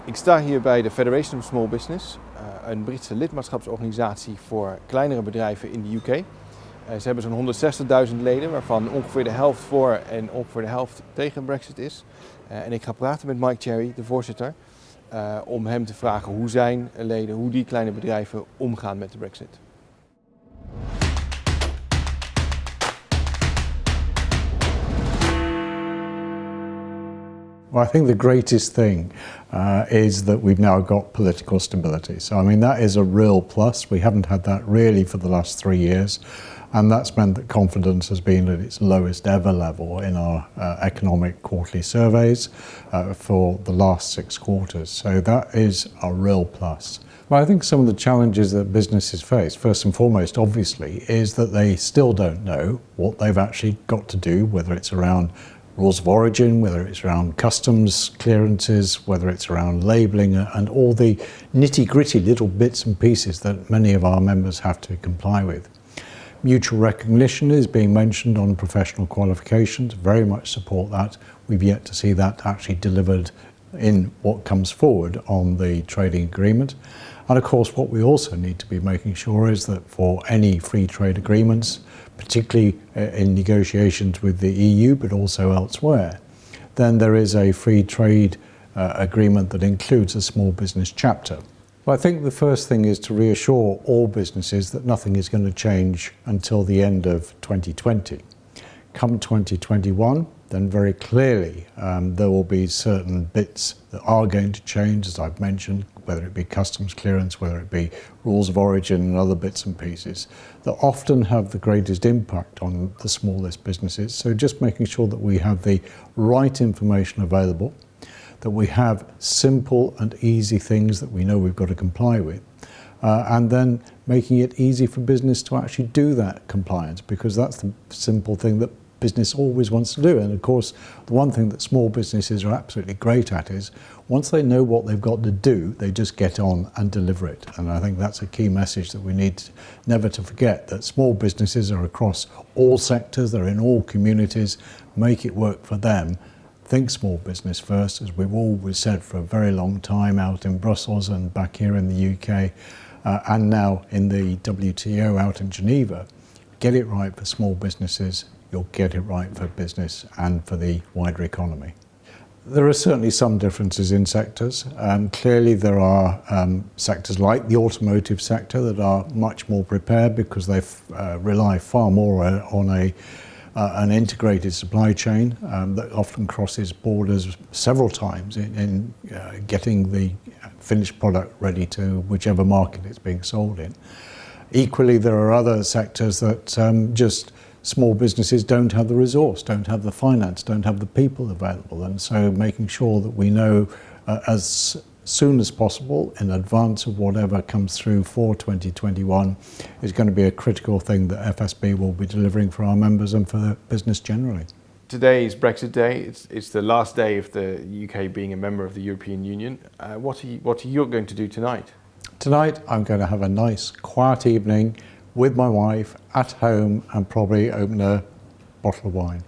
Ik sta hier bij de Federation of Small Business, een Britse lidmaatschapsorganisatie voor kleinere bedrijven in de UK. Ze hebben zo'n 160.000 leden, waarvan ongeveer de helft voor en ongeveer de helft tegen Brexit is. En ik ga praten met Mike Cherry, de voorzitter, om hem te vragen hoe zijn leden, hoe die kleine bedrijven omgaan met de Brexit. Well, I think the greatest thing is that we've now got political stability. So, I mean, that is a real plus. We haven't had that really for the last 3 years. And that's meant that confidence has been at its lowest ever level in our economic quarterly surveys for the last 6 quarters. So that is a real plus. But I think some of the challenges that businesses face, first and foremost, obviously, is that they still don't know what they've actually got to do, whether it's around rules of origin, whether it's around customs clearances, whether it's around labelling, and all the nitty-gritty little bits and pieces that many of our members have to comply with. Mutual recognition is being mentioned on professional qualifications, very much support that. We've yet to see that actually delivered in what comes forward on the trading agreement. And of course, what we also need to be making sure is that for any free trade agreements, particularly in negotiations with the EU, but also elsewhere, then there is a free trade agreement that includes a small business chapter. Well, I think the first thing is to reassure all businesses that nothing is going to change until the end of 2020. Come 2021, then very clearly there will be certain bits that are going to change, as I've mentioned, whether it be customs clearance, whether it be rules of origin and other bits and pieces that often have the greatest impact on the smallest businesses. So just making sure that we have the right information available, that we have simple and easy things that we know we've got to comply with, and then making it easy for business to actually do that compliance, because that's the simple thing that business always wants to do. And of course, the one thing that small businesses are absolutely great at is once they know what they've got to do, they just get on and deliver it. And I think that's a key message that we need never to forget, that small businesses are across all sectors, they're in all communities, make it work for them. Think small business first, as we've always said for a very long time out in Brussels and back here in the UK, and now in the WTO out in Geneva. Get it right for small businesses, you'll get it right for business and for the wider economy. There are certainly some differences in sectors. Clearly there are sectors like the automotive sector that are much more prepared because they rely far more on an integrated supply chain that often crosses borders several times in getting the finished product ready to whichever market it's being sold in. Equally, there are other sectors that just small businesses don't have the resource, don't have the finance, don't have the people available. And so making sure that we know as soon as possible in advance of whatever comes through for 2021 is going to be a critical thing that FSB will be delivering for our members and for the business generally. Today is Brexit Day. It's the last day of the UK being a member of the European Union. What are you going to do tonight? Tonight I'm going to have a nice quiet evening with my wife at home and probably open a bottle of wine.